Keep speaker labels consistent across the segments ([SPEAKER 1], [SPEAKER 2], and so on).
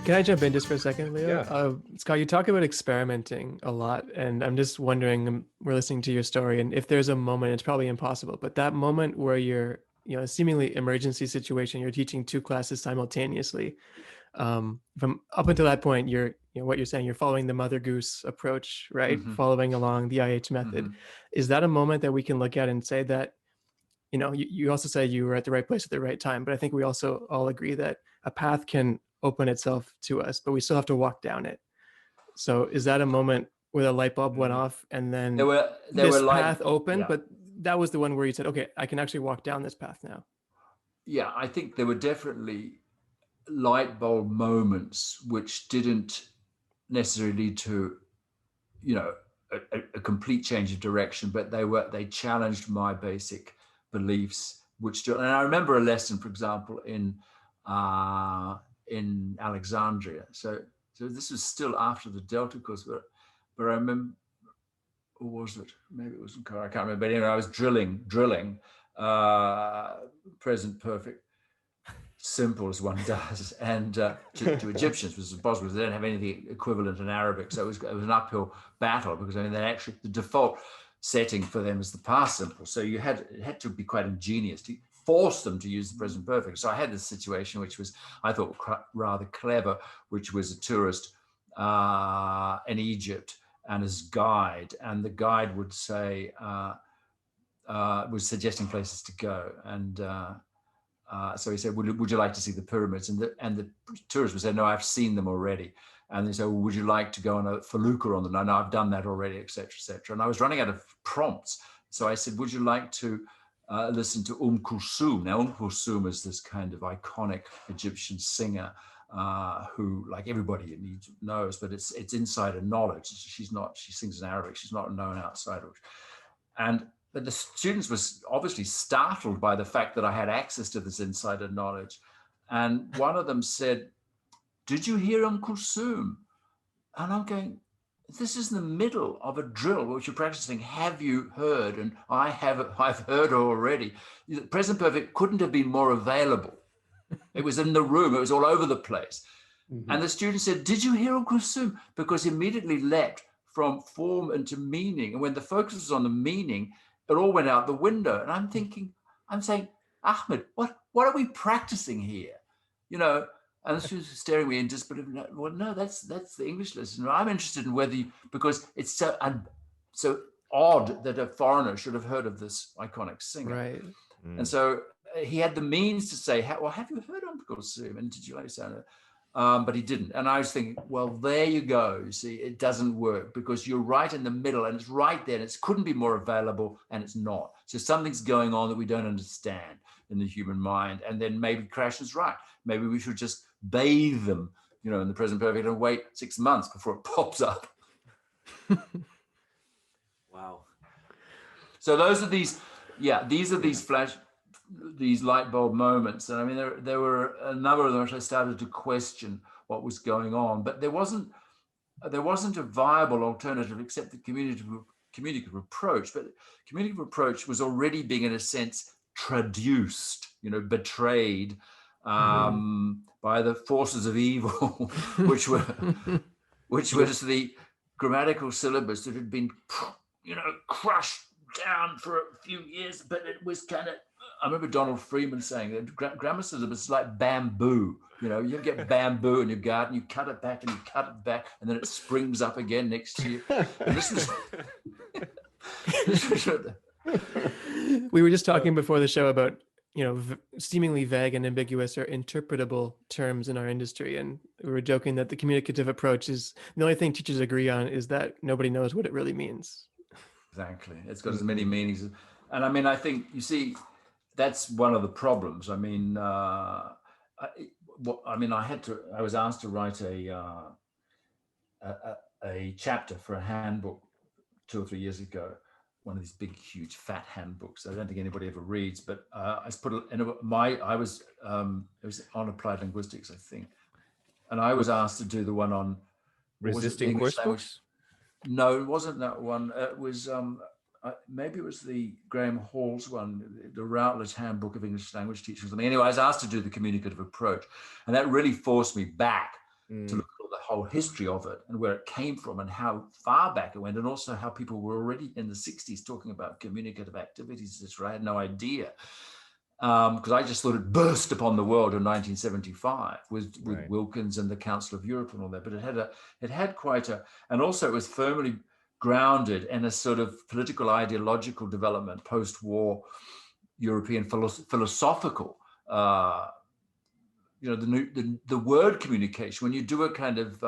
[SPEAKER 1] Can I jump in just for a second, Leo?
[SPEAKER 2] Yeah.
[SPEAKER 1] Scott, you talk about experimenting a lot, and I'm just wondering, we're listening to your story, and if there's a moment, it's probably impossible, but that moment where you're, a seemingly emergency situation, you're teaching two classes simultaneously. From up until that point, what you're saying, you're following the Mother Goose approach, right?
[SPEAKER 2] Hmm.
[SPEAKER 1] Following along the IH method.
[SPEAKER 2] Hmm.
[SPEAKER 1] Is that a moment that we can look at and say that, you also said you were at the right place at the right time, but I think we also all agree that a path can open itself to us, but we still have to walk down it. So is that a moment where the light bulb went
[SPEAKER 2] Hmm.
[SPEAKER 1] off and
[SPEAKER 2] There
[SPEAKER 1] then
[SPEAKER 2] were there were
[SPEAKER 1] this
[SPEAKER 2] like
[SPEAKER 1] path opened,
[SPEAKER 2] yeah
[SPEAKER 1] but that was the one where you said, okay, I can actually walk down this path now.
[SPEAKER 2] yeah I think there were definitely light bulb moments which didn't necessarily lead to you know a complete change of direction, but they challenged my basic beliefs. And I remember a lesson, for example, in Alexandria. So this was still after the Delta course, but I remember, or was it? Maybe it wasn't. I can't remember. But anyway, I was drilling uh, present perfect, simple as one does, and to Egyptians, which is possible because they don't have anything equivalent in Arabic. So it was an uphill battle because I mean, they actually the default setting for them is the past simple. So it had to be quite ingenious to force them to use the present perfect. So I had this situation, which was I thought rather clever, which was a tourist in Egypt and his guide, and the guide would say was suggesting places to go, and so he said, would you like to see the pyramids? And the tourist would say, no, I've seen them already. And they said, well, would you like to go on a felucca on them? No, I've done that already, et cetera, et cetera. And I was running out of prompts. So I said, would you like to listen to Kulsum? Now, Kulsum is this kind of iconic Egyptian singer who, like everybody knows, but it's insider knowledge. She sings in Arabic. She's not known outside. But the students were obviously startled by the fact that I had access to this insider knowledge. And one of them said, did you hear Kulsum? And I'm going, this is in the middle of a drill which you're practicing. Have you heard? And I've heard already. Present perfect couldn't have been more available. It was in the room. It was all over the place. Mm-hmm. And the student said, did you hear Kulsum? Because immediately leapt from form into meaning. And when the focus was on the meaning, it all went out the window. And I'm saying, Ahmed, what are we practicing here? And the students were staring at me in disbelief. Well, no, that's the English lesson. I'm interested in whether because it's so odd that a foreigner should have heard of this iconic singer.
[SPEAKER 1] Right.
[SPEAKER 2] And so he had the means to say, well, have you heard Uncle Zoom? And did you like to sound it? But he didn't. And I was thinking, well, there you go. You see, it doesn't work because you're right in the middle and it's right there and it couldn't be more available and it's not. So something's going on that we don't understand in the human mind. And then maybe Crash is right. Maybe we should just bathe them, in the present perfect and wait 6 months before it pops up.
[SPEAKER 3] Wow.
[SPEAKER 2] So these light bulb moments. And I mean, there were a number of them which I started to question what was going on, but there wasn't a viable alternative except the communicative approach. But communicative approach was already being, in a sense, traduced, betrayed by the forces of evil, which was the grammatical syllabus that had been, crushed down for a few years, but it was kind of, I remember Donald Freeman saying that grammar syllabus is like bamboo. You get bamboo in your garden, you cut it back and you cut it back, and then it springs up again next to you. And this was
[SPEAKER 1] we were just talking before the show about, seemingly vague and ambiguous or interpretable terms in our industry. And we were joking that the communicative approach is the only thing teachers agree on is that nobody knows what it really means.
[SPEAKER 2] Exactly. It's got as many meanings. And I mean, I think, you see, that's one of the problems. I mean, I was asked to write a chapter for a handbook 2 or 3 years ago, one of these big, huge, fat handbooks. I don't think anybody ever reads, but I put it in it was on applied linguistics, I think. And I was asked to do the one on
[SPEAKER 3] resisting course books.
[SPEAKER 2] No, it wasn't that one. It was maybe it was the Graham Hall's one, the Routledge Handbook of English Language Teaching or something. Anyway, I was asked to do the communicative approach, and that really forced me back to look at the whole history of it and where it came from and how far back it went, and also how people were already in the 60s talking about communicative activities, etc. I had no idea. Because I just thought it burst upon the world in 1975 with Wilkins and the Council of Europe and all that. But it had quite a, and also it was firmly grounded in a sort of political ideological development, post-war European philosophical. The word communication. When you do a kind of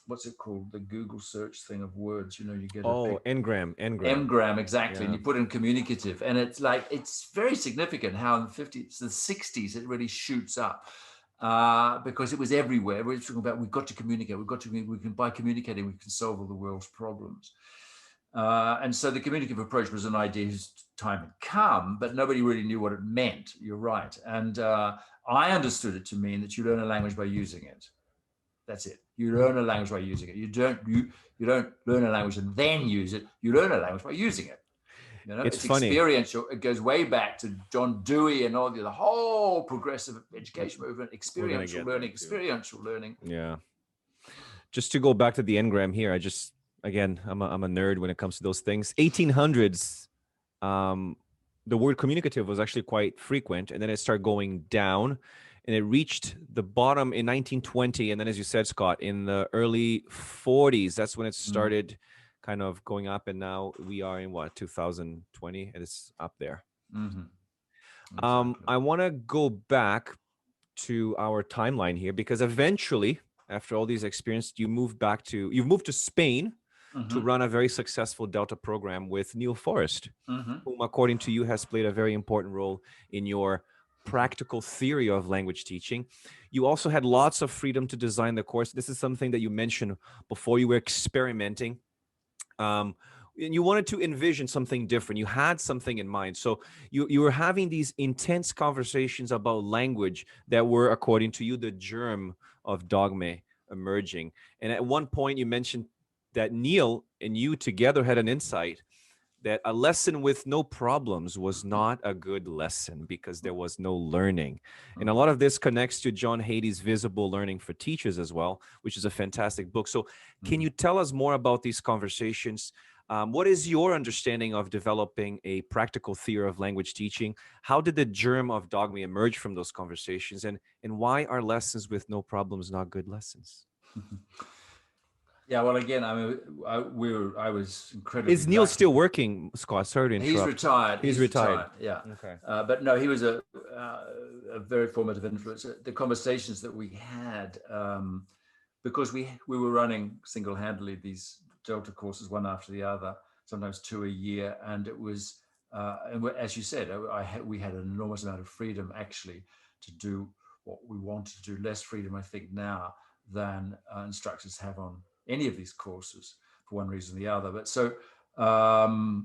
[SPEAKER 2] what's it called? The Google search thing of words. You get Ngram, exactly. Yeah. And you put in communicative, and it's like, it's very significant how in the 50s, the 60s, it really shoots up because it was everywhere. We're talking about we've got to communicate. By communicating, we can solve all the world's problems. And so the communicative approach was an idea whose time had come, but nobody really knew what it meant. You're right. And I understood it to mean that you learn a language by using it. That's it. You learn a language by using it. You don't learn a language and then use it. You learn a language by using it. It's funny. Experiential. It goes way back to John Dewey and all the whole progressive education movement. Experiential learning.
[SPEAKER 3] Yeah. Just to go back to the Ngram here, again, I'm a nerd when it comes to those things. 1800s, the word communicative was actually quite frequent, and then it started going down, and it reached the bottom in 1920. And then, as you said, Scott, in the early 40s, that's when it started kind of going up. And now we are in 2020, and it's up there.
[SPEAKER 2] Mm-hmm. Exactly.
[SPEAKER 3] I want to go back to our timeline here, because eventually, after all these experiences, you've moved to Spain to run a very successful Delta program with Neil Forrest, whom, according to you, has played a very important role in your practical theory of language teaching. You also had lots of freedom to design the course. This is something that you mentioned before. You were experimenting. And you wanted to envision something different. You had something in mind. So you were having these intense conversations about language that were, according to you, the germ of dogma emerging. And at one point you mentioned that Neil and you together had an insight that a lesson with no problems was not a good lesson because there was no learning. And a lot of this connects to John Hattie's Visible Learning for Teachers as well, which is a fantastic book. So can you tell us more about these conversations? What is your understanding of developing a practical theory of language teaching? How did the germ of dogma emerge from those conversations? And why are lessons with no problems not good lessons?
[SPEAKER 2] Yeah, well, again, I mean, I was incredibly.
[SPEAKER 3] Is Neil still working, Scott? Sorry to interrupt.
[SPEAKER 2] He's retired.
[SPEAKER 3] He's retired.
[SPEAKER 2] Yeah.
[SPEAKER 3] Okay.
[SPEAKER 2] But no, he was a very formative influence. The conversations that we had, because we were running single-handedly these Delta courses one after the other, sometimes 2 a year, and it was, and as you said, we had an enormous amount of freedom actually to do what we wanted to do. Less freedom, I think, now than instructors have on any of these courses for one reason or the other. But so, and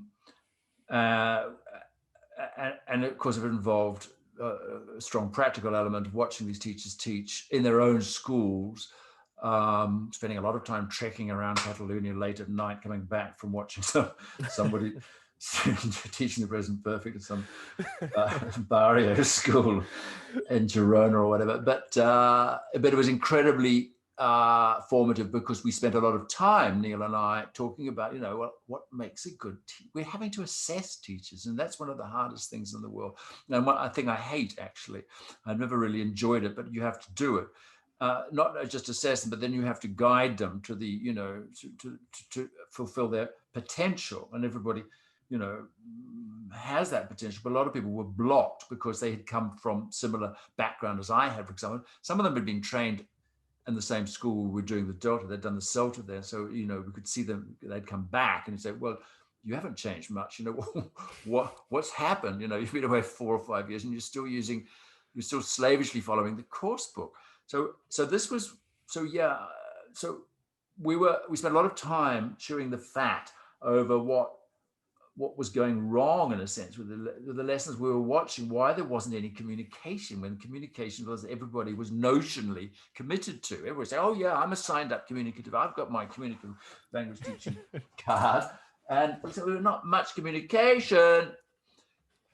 [SPEAKER 2] of course it involved a strong practical element of watching these teachers teach in their own schools, spending a lot of time trekking around Catalonia late at night, coming back from watching somebody teaching the present perfect at some barrio school in Girona or whatever. But it was incredibly formative because we spent a lot of time, Neil and I, talking about, what makes a good we're having to assess teachers, and that's one of the hardest things in the world. And one I think I hate, actually. I've never really enjoyed it, but you have to do it. Not just assess them, but then you have to guide them to the, to fulfill their potential. And everybody, has that potential. But a lot of people were blocked because they had come from similar background as I had, for example. Some of them had been trained in the same school we were doing the Delta. They'd done the CELTA there. So, we could see them, they'd come back and say, well, you haven't changed much. What's happened? You've been away 4 or 5 years and you're still slavishly following the course book. So we spent a lot of time chewing the fat over what was going wrong, in a sense, with the lessons we were watching, why there wasn't any communication, when communication was everybody was notionally committed to. Everybody say, oh yeah, I'm a signed up communicative. I've got my communicative language teaching card. And so there was not much communication.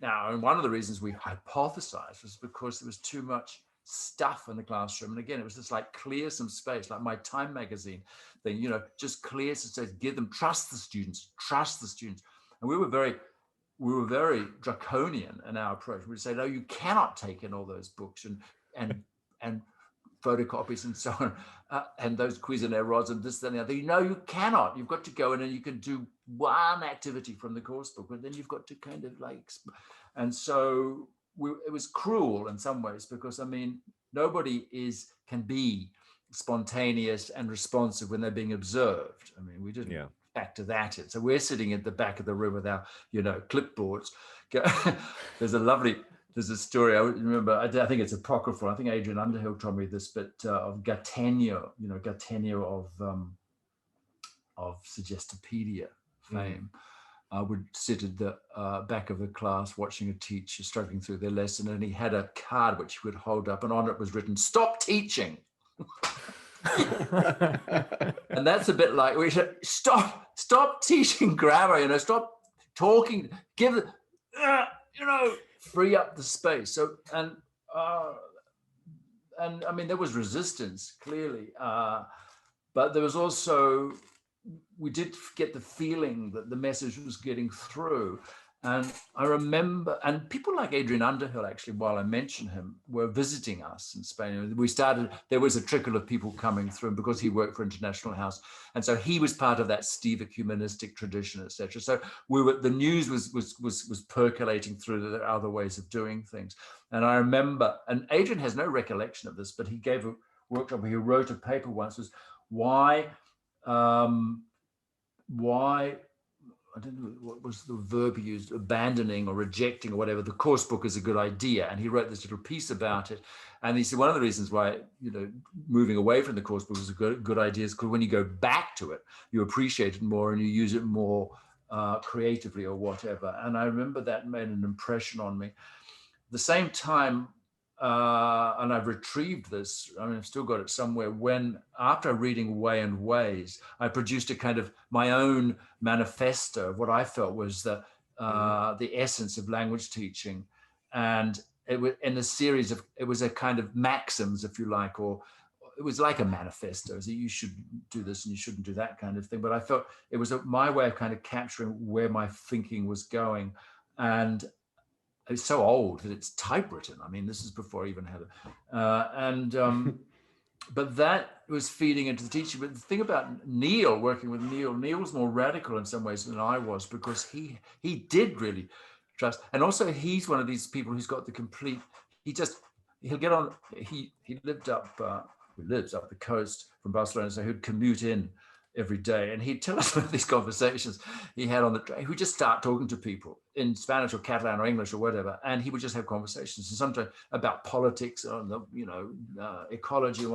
[SPEAKER 2] Now, and one of the reasons we hypothesized was because there was too much stuff in the classroom. And again, it was just like clear some space, like my Time magazine thing, you know, just clear some space, give them, trust the students. And we were very draconian in our approach. We'd say, no, you cannot take in all those books and photocopies and so on, and those Cuisinart rods and this, that, and the other. You know, you cannot. You've got to go in and you can do one activity from the course book, but then you've got to kind of like, and so it was cruel in some ways, because I mean, nobody can be spontaneous and responsive when they're being observed. I mean, we didn't factor that in. So we're sitting at the back of the room with our, you know, clipboards. There's a story I remember. I think it's apocryphal. I think Adrian Underhill told me this, but of Gattegno, you know, Gattegno of Suggestopedia fame, would sit at the back of the class watching a teacher struggling through their lesson, and he had a card which he would hold up, and on it was written, "Stop teaching." And that's a bit like, we should stop teaching grammar, you know, stop talking, give it, you know, free up the space. So, and I mean, there was resistance clearly, but there was also, we did get the feeling that the message was getting through. And I remember, and people like Adrian Underhill, actually, while I mention him, were visiting us in Spain. There was a trickle of people coming through because he worked for International House. And so he was part of that Steve ecumenistic tradition, etc. So the news was percolating through the other ways of doing things. And I remember, and Adrian has no recollection of this, but he gave a workshop where he wrote a paper once, was why I don't know what was the verb he used, abandoning or rejecting or whatever, the course book is a good idea. And he wrote this little piece about it. And he said, one of the reasons why, you know, moving away from the course book is a good idea is because when you go back to it, you appreciate it more and you use it more creatively or whatever. And I remember that made an impression on me. At the same time, and I've retrieved this, I mean, I've still got it somewhere, when after reading Way and Ways, I produced a kind of my own manifesto of what I felt was the essence of language teaching. And it was in a series of, it was a kind of maxims, if you like, or it was like a manifesto, so you should do this and you shouldn't do that kind of thing. But I felt it was my way of kind of capturing where my thinking was going. And it's so old that it's typewritten. I mean, this is before I even had it. But that was feeding into the teaching. But the thing about Neil, working with Neil was more radical in some ways than I was, because he did really trust. And also he's one of these people who's got the complete, he'll get on, he lives up the coast from Barcelona, so he'd commute in every day, and he'd tell us about these conversations he had on the train. He would just start talking to people in Spanish or Catalan or English or whatever, and he would just have conversations, and sometimes about politics or ecology,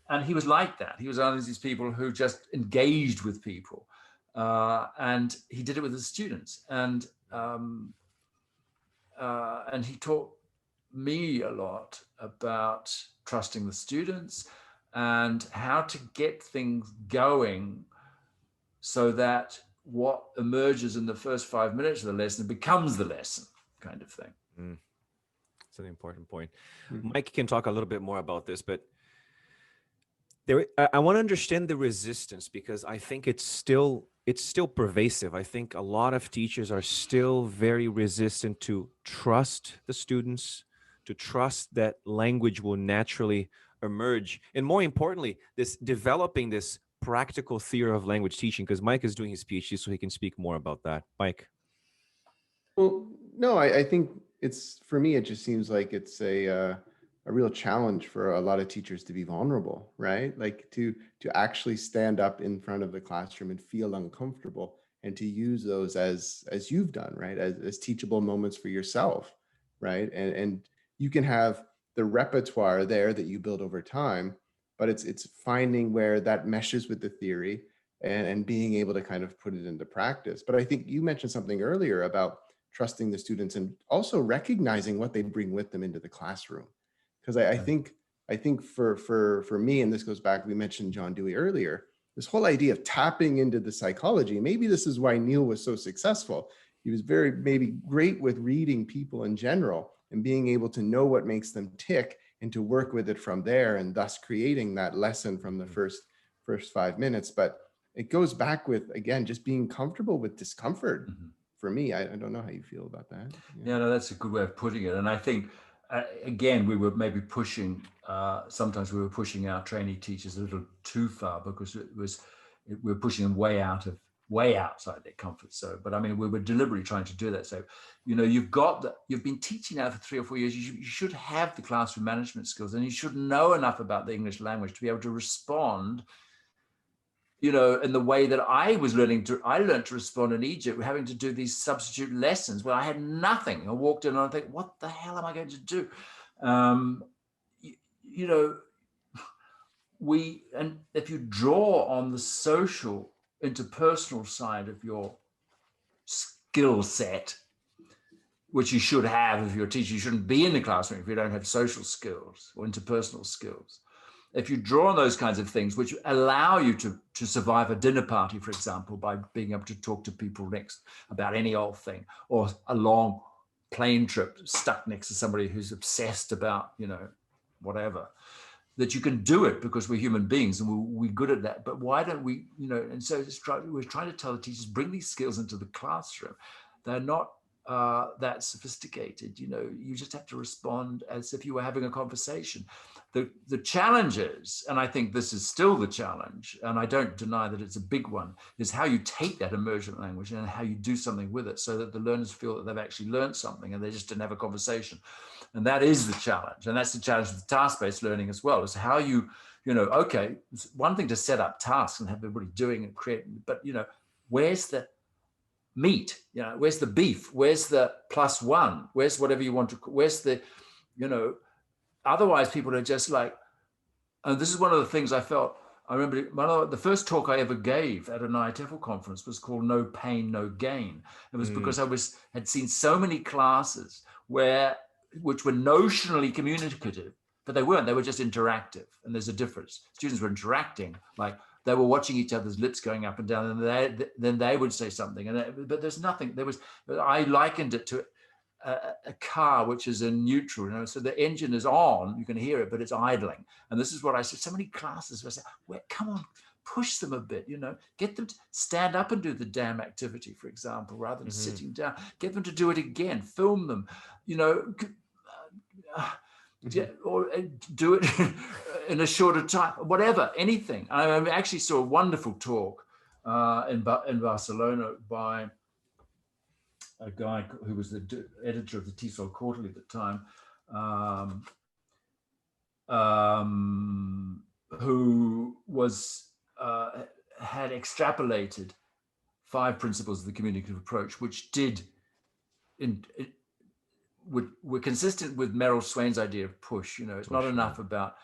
[SPEAKER 2] and he was like that. He was one of these people who just engaged with people, and he did it with his students, and he taught me a lot about trusting the students and how to get things going so that what emerges in the first 5 minutes of the lesson becomes the lesson, kind of thing.
[SPEAKER 3] That's an important point. Mike can talk a little bit more about this, but I want to understand the resistance, because I think it's still pervasive. I think a lot of teachers are still very resistant to trust the students, to trust that language will naturally emerge, and more importantly, developing this practical theory of language teaching, because Mike is doing his PhD, so he can speak more about that. Mike.
[SPEAKER 4] Well, no, I think for me, it just seems like it's a real challenge for a lot of teachers to be vulnerable, right? Like to actually stand up in front of the classroom and feel uncomfortable, and to use those as you've done, right? As teachable moments for yourself, right? And you can have the repertoire there that you build over time, but it's finding where that meshes with the theory and being able to kind of put it into practice. But I think you mentioned something earlier about trusting the students and also recognizing what they bring with them into the classroom. Because I think for me, and this goes back, we mentioned John Dewey earlier, this whole idea of tapping into the psychology. Maybe this is why Neil was so successful. He was maybe great with reading people in general and being able to know what makes them tick and to work with it from there, and thus creating that lesson from the first 5 minutes. But it goes back with, again, just being comfortable with discomfort. For me, I don't know how you feel about that.
[SPEAKER 2] Yeah, no, that's a good way of putting it. And I think, again, we were maybe pushing, sometimes we were pushing our trainee teachers a little too far, because we were pushing them way outside their comfort zone. But I mean, we were deliberately trying to do that. So, you know, you've been teaching now for 3 or 4 years. You should have the classroom management skills, and you should know enough about the English language to be able to respond, you know, in the way that I learned to respond in Egypt, having to do these substitute lessons where I had nothing. I walked in and I think, what the hell am I going to do? You know, and if you draw on the social, interpersonal side of your skill set, which you should have if you're a teacher, you shouldn't be in the classroom if you don't have social skills or interpersonal skills. If you draw on those kinds of things, which allow you to survive a dinner party, for example, by being able to talk to people next about any old thing, or a long plane trip stuck next to somebody who's obsessed about, you know, whatever, that you can do it because we're human beings and we're good at that. But why don't we, you know, and so we're trying to tell the teachers, bring these skills into the classroom. They're not that sophisticated, you know, you just have to respond as if you were having a conversation. The challenge is, and I think this is still the challenge, and I don't deny that it's a big one, is how you take that emergent language and how you do something with it so that the learners feel that they've actually learned something and they just didn't have a conversation. And that is the challenge. And that's the challenge with task-based learning as well, is how you know, okay, it's one thing to set up tasks and have everybody doing and creating, but, you know, where's the meat, you know, where's the beef, where's the +1, where's whatever you want to, where's the, you know, otherwise people are just like, and this is one of the things I felt, I remember the first talk I ever gave at an IATEFL conference was called No Pain, No Gain. It was because I had seen so many classes which were notionally communicative, but they weren't, they were just interactive. And there's a difference. Students were interacting, like they were watching each other's lips going up and down, and then they would say something. But there's nothing, I likened it to a car which is in neutral, you know, so the engine is on, you can hear it, but it's idling. And this is what I said, so many classes where I said, come on, push them a bit, you know, get them to stand up and do the damn activity, for example, rather than sitting down, get them to do it again, film them, you know, or do it in a shorter time, whatever, anything. I actually saw a wonderful talk in Barcelona by a guy who was the editor of the TESOL Quarterly at the time, who was had extrapolated 5 principles of the communicative approach, which were consistent with Merrill Swain's idea of push. You know, it's not enough about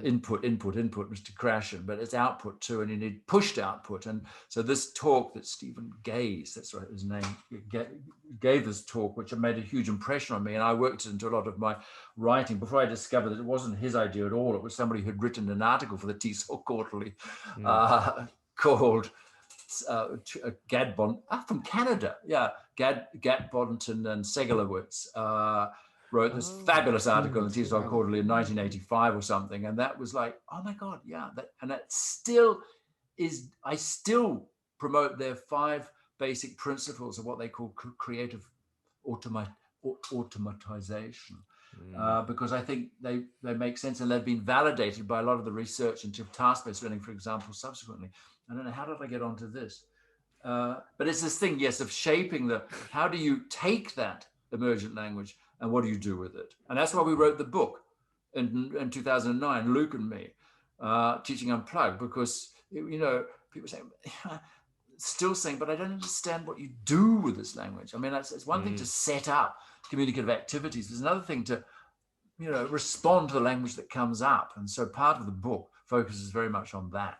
[SPEAKER 2] input, Mr. Krashen, but it's output too, and you need pushed output. And so this talk that Stephen Gaze, that's right, his name, gave this talk, which made a huge impression on me, and I worked it into a lot of my writing before I discovered that it wasn't his idea at all. It was somebody who had written an article for the TESOL Quarterly called Gad from Canada, Gad Boddington and Segalowitz wrote this fabulous article in the TESOL Quarterly in 1985 or something, and that was like, oh my God, and that still is. I still promote their 5 basic principles of what they call creative automatization, because I think they make sense, and they've been validated by a lot of the research into task-based learning, for example, subsequently. I don't know, how did I get onto this? But it's this thing, yes, of shaping how do you take that emergent language and what do you do with it? And that's why we wrote the book in 2009, Luke and me, Teaching Unplugged, because, you know, people still saying, but I don't understand what you do with this language. I mean, it's one thing to set up communicative activities. There's another thing to, you know, respond to the language that comes up. And so part of the book focuses very much on that.